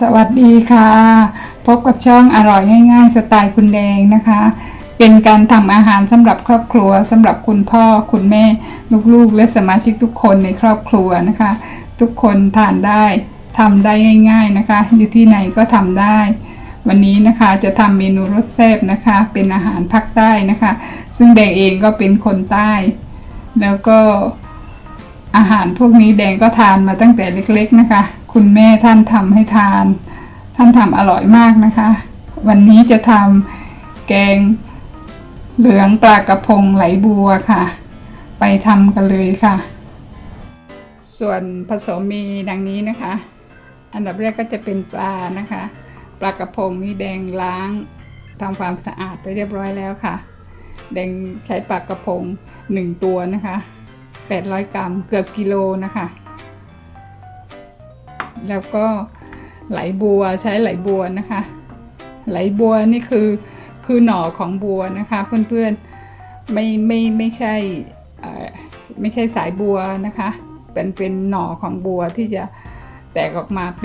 สวัสดีค่ะพบกับช่องอร่อยง่ายๆสไตล์คุณแดงนะคะเป็นการทำอาหารสำหรับครอบครัวสำหรับคุณพ่อคุณแม่ลูกๆและสมาชิกทุกคนในครอบครัวนะคะทุกคนทานได้ทำได้ง่ายๆนะคะอยู่ที่ไหนก็ทำได้วันนี้นะคะจะทำเมนูรสแซ่บนะคะเป็นอาหารภาคใต้นะคะซึ่งแดงเองก็เป็นคนใต้แล้วก็อาหารพวกนี้แดงก็ทานมาตั้งแต่เล็กๆนะคะคุณแม่ท่านทำให้ทานท่านทำอร่อยมากนะคะวันนี้จะทำแกงเหลืองปลากระพงไหลบัวค่ะไปทำกันเลยค่ะส่วนผสมมีดังนี้นะคะอันดับแรกก็จะเป็นปลานะคะปลากระพงนี่แดงล้างทำความสะอาดไปเรียบร้อยแล้วค่ะแดงใช้ปลากระพง1ตัวนะคะ800 กรัมเกือบกิโลนะคะแล้วก็ไหลบัวใช้ไหลบัวนะคะไหลบัวนี่คือหน่อของบัวนะคะเพื่อนๆไม่ใช่สายบัวนะคะเป็นหน่อของบัวที่จะแตกออกมาเ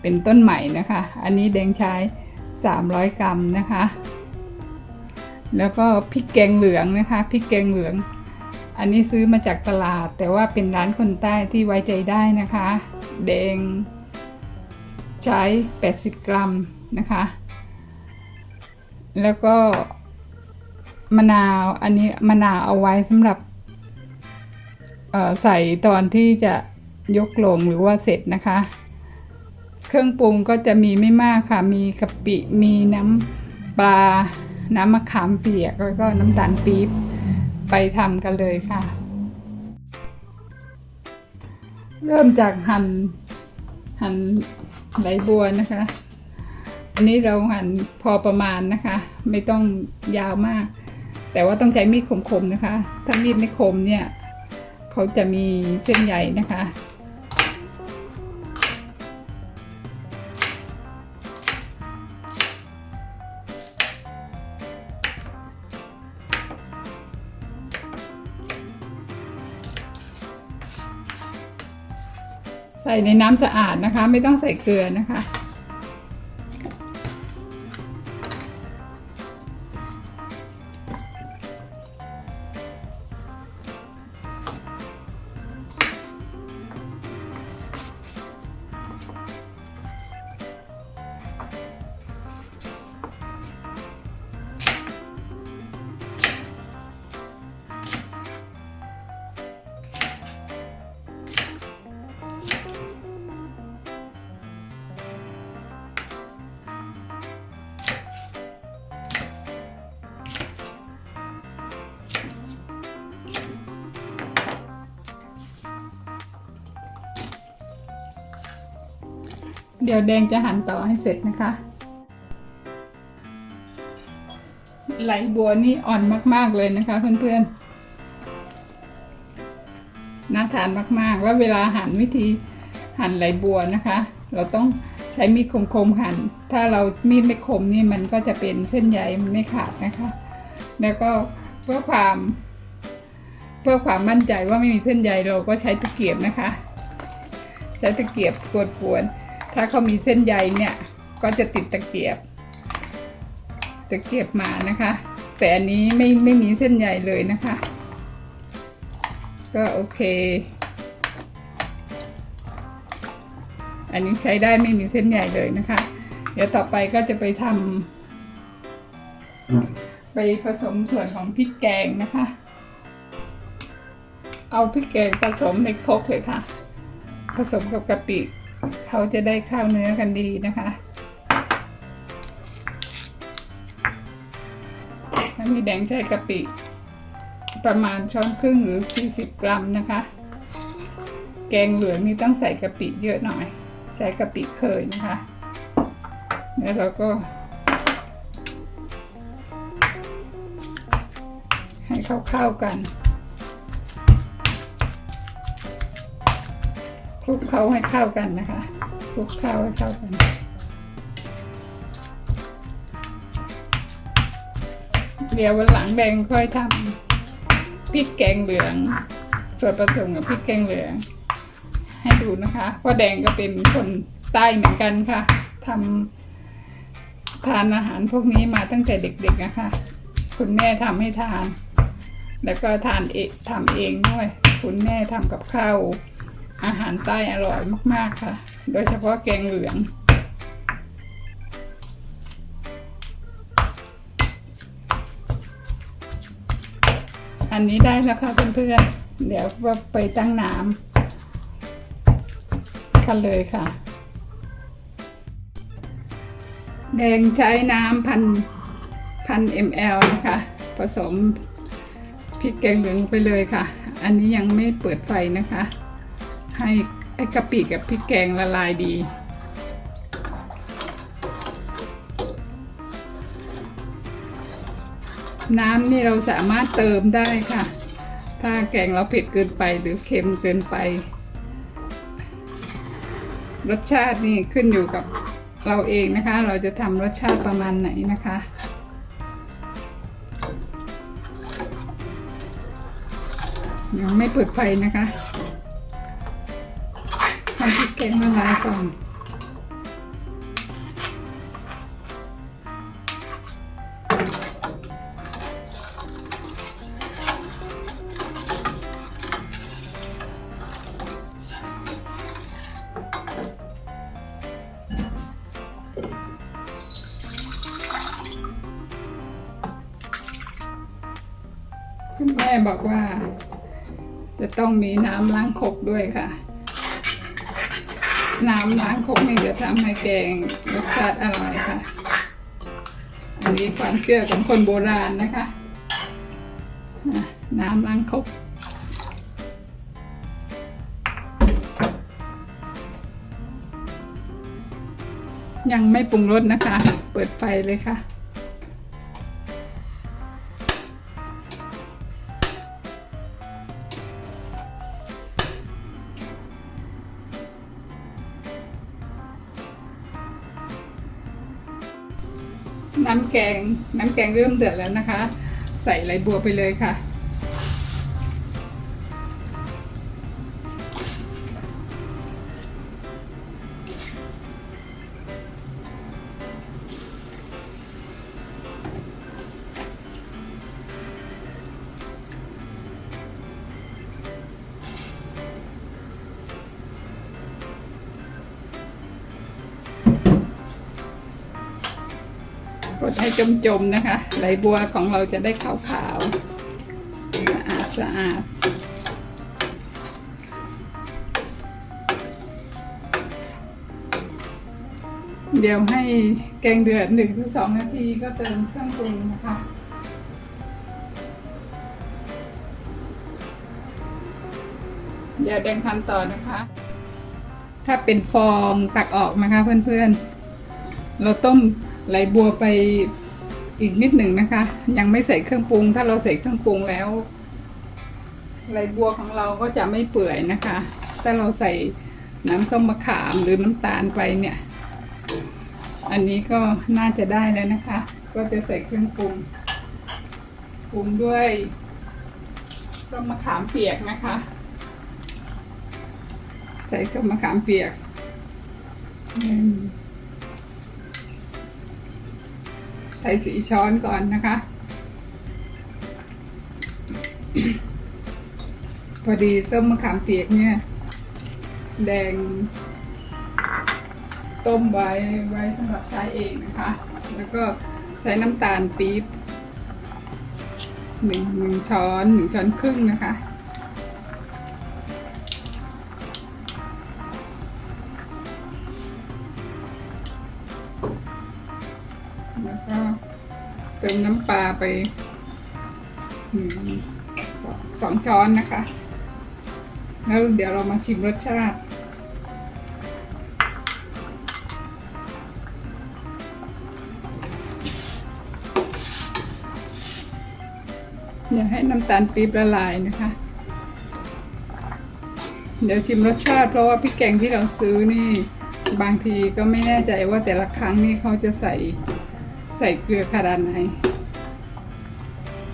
ป็นต้นใหม่นะคะอันนี้แดงใช้300 กรัมนะคะแล้วก็พริกแกงเหลืองนะคะพริกแกงเหลืองอันนี้ซื้อมาจากตลาดแต่ว่าเป็นร้านคนใต้ที่ไว้ใจได้นะคะแดงใช้80 กรัมนะคะแล้วก็มะนาวอันนี้มะนาวเอาไว้สำหรับใส่ตอนที่จะยกลงหรือว่าเสร็จนะคะเครื่องปรุงก็จะมีไม่มากค่ะมีกะปิมีน้ำปลาน้ำมะขามเปียกแล้วก็น้ำตาลปี๊บไปทำกันเลยค่ะเริ่มจากหั่นไหลบัวนะคะอันนี้เราหั่นพอประมาณนะคะไม่ต้องยาวมากแต่ว่าต้องใช้มีดคมๆนะคะถ้ามีดไม่คมเนี่ยเขาจะมีเส้นใยนะคะใส่ในน้ำสะอาดนะคะไม่ต้องใส่เกลือนะคะเดี๋ยวแดงจะหั่นต่อให้เสร็จนะคะไหลบัวนี่อ่อนมากๆเลยนะคะเพื่อนๆน่าทานมากๆแล้วเวลาหั่นวิธีหั่นไหลบัวนะคะเราต้องใช้มีดคมๆหั่นถ้าเรามีดไม่คมนี่มันก็จะเป็นเส้นใยมันไม่ขาดนะคะแล้วก็เพื่อความมั่นใจว่าไม่มีเส้นใยเราก็ใช้ตะเกียบนะคะใช้ตะเกียบกวนๆถ้าเขามีเส้นใยเนี่ยก็จะติดตะเกียบมานะคะแต่อันนี้ไม่มีเส้นใยเลยนะคะก็โอเคอันนี้ใช้ได้ไม่มีเส้นใยเลยนะคะเดี๋ยวต่อไปก็จะไปผสมส่วนของพริกแกงนะคะเอาพริกแกงผสมในครกเลยค่ะผสมกับกะปิเขาจะได้เข้าเนื้อกันดีนะคะถ้ามีแดงใช้กะปิประมาณช้อนครึ่งหรือ40 กรัมนะคะแกงเหลืองนี่ต้องใส่กะปิเยอะหน่อยใช้กะปิเคยนะคะแล้วเราก็ให้เข้ากันคลุกเข้าให้เข้ากันนะคะคลุกเข้าให้เข้ากันเดี๋ยววันหลังแดงค่อยทำพริกแกงเหลืองส่วนผสมกับพริกแกงเหลืองให้ดูนะคะเพราะแดงก็เป็นคน ใต้เหมือนกันค่ะทานอาหารพวกนี้มาตั้งแต่เด็กๆนะคะคุณแม่ทำให้ทาน แล้วก็ทำเองด้วยคุณแม่ทำกับข้าวอาหารใต้อร่อยมากๆค่ะโดยเฉพาะแกงเหลืองอันนี้ได้แล้วค่ะเพื่อนๆเดี๋ยวไปตั้งน้ำกันเลยค่ะแดงใช้น้ำพันml นะคะผสมพริกแกงเหลืองไปเลยค่ะอันนี้ยังไม่เปิดไฟนะคะให้กะปิกับพริกแกงละลายดีน้ำนี่เราสามารถเติมได้ค่ะถ้าแกงเราเผ็ดเกินไปหรือเค็มเกินไปรสชาตินี่ขึ้นอยู่กับเราเองนะคะเราจะทำรสชาติประมาณไหนนะคะยังไม่เปิดไฟนะคะให้พริกแกงละลายก่อนคุณแม่บอกว่าจะต้องมีน้ำล้างครกด้วยค่ะน้ำล้างครกนี่จะทำให้แกงรสชาติอร่อยค่ะอันนี้ความเชื่อของคนโบราณนะคะน้ำล้างครกยังไม่ปรุงรสนะคะเปิดไฟเลยค่ะน้ำแกงเริ่มเดือดแล้วนะคะใส่ไหลบัวไปเลยค่ะกดให้จมๆนะคะไหลบัวของเราจะได้ขาวๆสะอาดเดี๋ยวให้แกงเดือด 1-2 นาทีก็เติมเครื่องปรุงนะคะเดี๋ยวแดงทำต่อนะคะถ้าเป็นฟองตักออกนะคะเพื่อนๆเราต้มไหลบัวไปอีกนิดหนึ่งนะคะยังไม่ใส่เครื่องปรุงถ้าเราใส่เครื่องปรุงแล้วไหลบัวของเราก็จะไม่เปื่อยนะคะถ้าเราใส่น้ำส้มมะขามหรือน้ำตาลไปเนี่ยอันนี้ก็น่าจะได้แล้วนะคะก็จะใส่เครื่องปรุงด้วยส้มมะขามเปียกนะคะใส่ส้มมะขามเปียกใส่4 ช้อนก่อนนะคะพอดีส้มมะขามเปียกเนี่ยแดงต้มไว้สำหรับใช้เองนะคะแล้วก็ใส่น้ำตาลปี๊บ1 ช้อน1 ช้อนครึ่งนะคะแล้วก็เติมน้ำปลาไป2 ช้อนนะคะแล้วเดี๋ยวเรามาชิมรสชาติอย่าให้น้ำตาลปี๊บละลายนะคะเดี๋ยวชิมรสชาติเพราะว่าพริกแกงที่เราซื้อนี่บางทีก็ไม่แน่ใจว่าแต่ละครั้งนี่เขาจะใส่เกลือขนาดไหน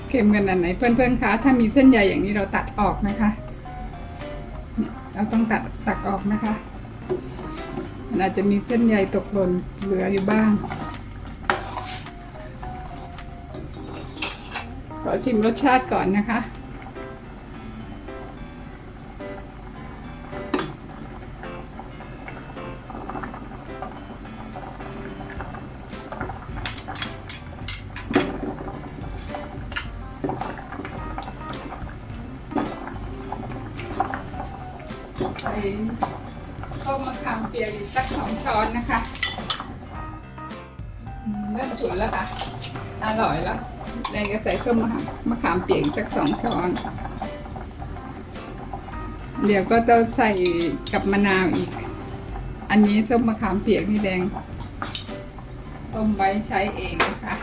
เค็มขนาดไหนเพื่อนๆคะถ้ามีเส้นใยอย่างนี้เราตัดออกนะคะเราต้องตักออกนะคะ อาจจะมีเส้นใยตกหล่นเหลืออยู่บ้างขอชิมรสชาติก่อนนะคะใส่ส้มมะขามเปียกอีกสัก2 ช้อนนะคะเริ่มฉุนแล้วค่ะอร่อยแล้วแดงก็ใส่ส้มมะขามเปียกอีกสัก2 ช้อนเดี๋ยวก็จะใส่กับมะนาวอีกอันนี้ส้มมะขามเปียกนี่แดงต้มไว้ใช้เองนะคะ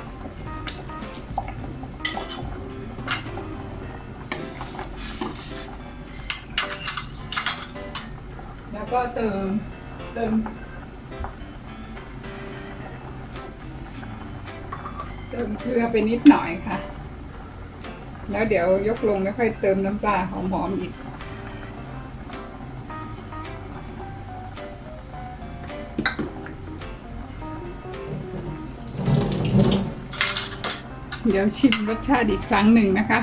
แล้วก็เติมเกลือไปนิดหน่อยค่ะแล้วเดี๋ยวยกลงแล้วค่อยเติมน้ำปลาหอมๆอีกเดี๋ยวชิมรสชาติอีกครั้งหนึ่งนะคะ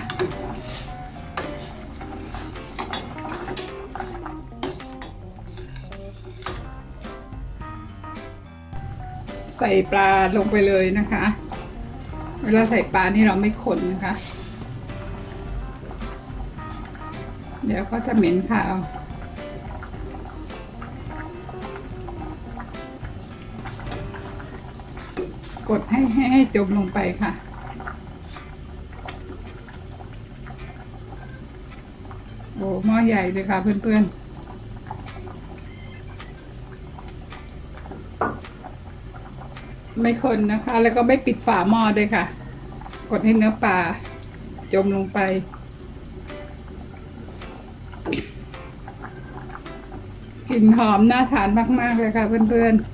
ใส่ปลาลงไปเลยนะคะเวลาใส่ปลานี่เราไม่คนนะคะเดี๋ยวก็จะเหม็นคาวกดให้จมลงไปค่ะโอ้หม้อใหญ่เลยค่ะเพื่อนๆไม่คนนะคะแล้วก็ไม่ปิดฝาหม้อด้วยค่ะกดให้เนื้อปลาจมลงไปกลิ่นหอมน่าทานมากๆเลยค่ะเพื่อนๆ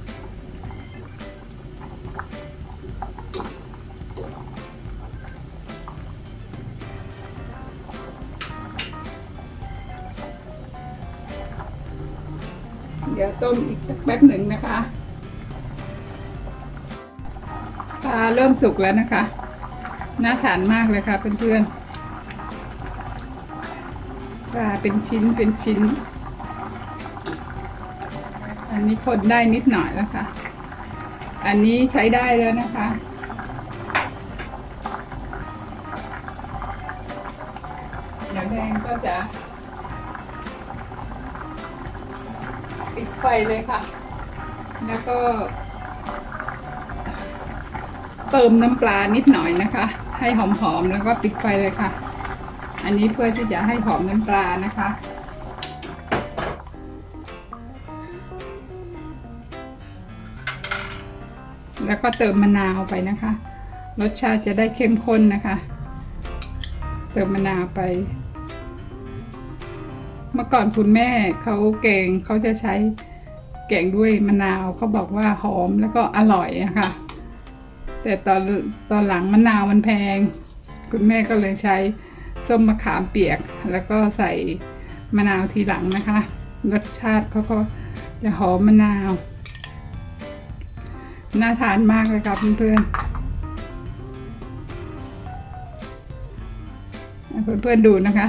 เดี๋ยวต้มอีกสักแป๊บหนึ่งนะคะปลาเริ่มสุกแล้วนะคะน่าทานมากเลยค่ะเพื่อนๆปลาเป็นชิ้นอันนี้คนได้นิดหน่อยแล้วค่ะอันนี้ใช้ได้แล้วนะคะเดี๋ยวแดงก็จะปิดไฟเลยค่ะแล้วก็เติมน้ำปลานิดหน่อยนะคะให้หอมๆแล้วก็ปิดไฟเลยค่ะอันนี้เพื่อที่จะให้หอมน้ำปลานะคะแล้วก็เติมมะนาวไปนะคะรสชาติจะได้เข้มข้นนะคะเติมมะนาวไปเมื่อก่อนคุณแม่เขาแกงเขาจะใช้แกงด้วยมะนาวเขาบอกว่าหอมแล้วก็อร่อยอะค่ะแต่ตอนหลังมะนาวมันแพงคุณแม่ก็เลยใช้ส้มมะขามเปียกแล้วก็ใส่มะนาวทีหลังนะคะรสชาติเขาก็จะหอมมะนาวน่าทานมากเลยค่ะเพื่อนๆดูนะคะ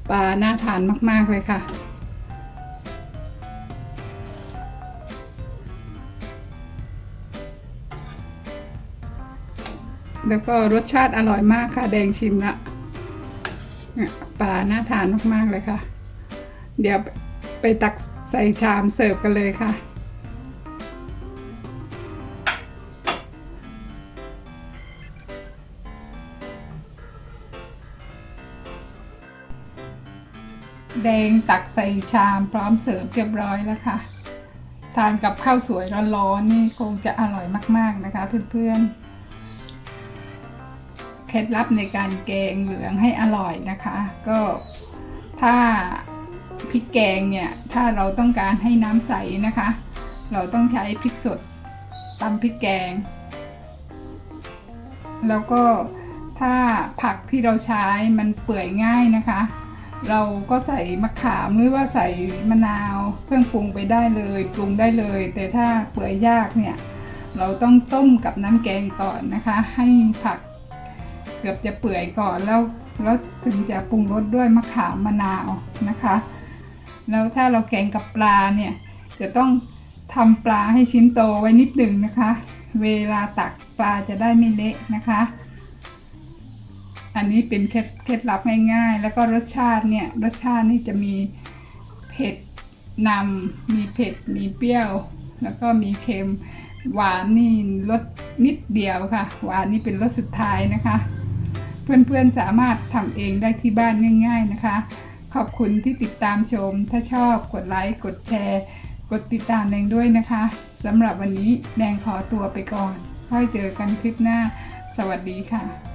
ปลาน่าทานมากๆเลยค่ะแล้วก็รสชาติอร่อยมากค่ะแดงชิมละปลาน่าทานมากๆเลยค่ะเดี๋ยวไปตักใส่ชามเสิร์ฟกันเลยค่ะแดงตักใส่ชามพร้อมเสิร์ฟเรียบร้อยแล้วค่ะทานกับข้าวสวยร้อนๆนี่คงจะอร่อยมากๆนะคะเพื่อนๆเคล็ดลับในการแกงเหลืองให้อร่อยนะคะก็ถ้าพริกแกงเนี่ยถ้าเราต้องการให้น้ำใสนะคะเราต้องใช้พริกสดตำพริกแกงแล้วก็ถ้าผักที่เราใช้มันเปื่อยง่ายนะคะ เราก็ใส่มะขามหรือว่าใส่มะนาวเครื่องปรุงไปได้เลยปรุงได้เลยแต่ถ้าเปื่อยยากเนี่ยเราต้องต้มกับน้ำแกงก่อนนะคะให้ผักเกือบจะเปื่อยก่อนแล้วถึงจะปรุงรสด้วยมะขามมะนาวนะคะแล้วถ้าเราแกงกับปลาเนี่ยจะต้องทำปลาให้ชิ้นโตไว้นิดหนึ่งนะคะเวลาตักปลาจะได้ไม่เละนะคะอันนี้เป็นเคล็ดลับง่ายๆแล้วก็รสชาตินี่จะมีเผ็ดนำมีเผ็ดมีเปรี้ยวแล้วก็มีเค็มหวานนี่รสนิดเดียวค่ะหวานนี่เป็นรสสุดท้ายนะคะเพื่อนๆสามารถทำเองได้ที่บ้านง่ายๆนะคะขอบคุณที่ติดตามชมถ้าชอบกดไลค์กดแชร์กดติดตามแดงด้วยนะคะสำหรับวันนี้แดงขอตัวไปก่อนค่อยเจอกันคลิปหน้าสวัสดีค่ะ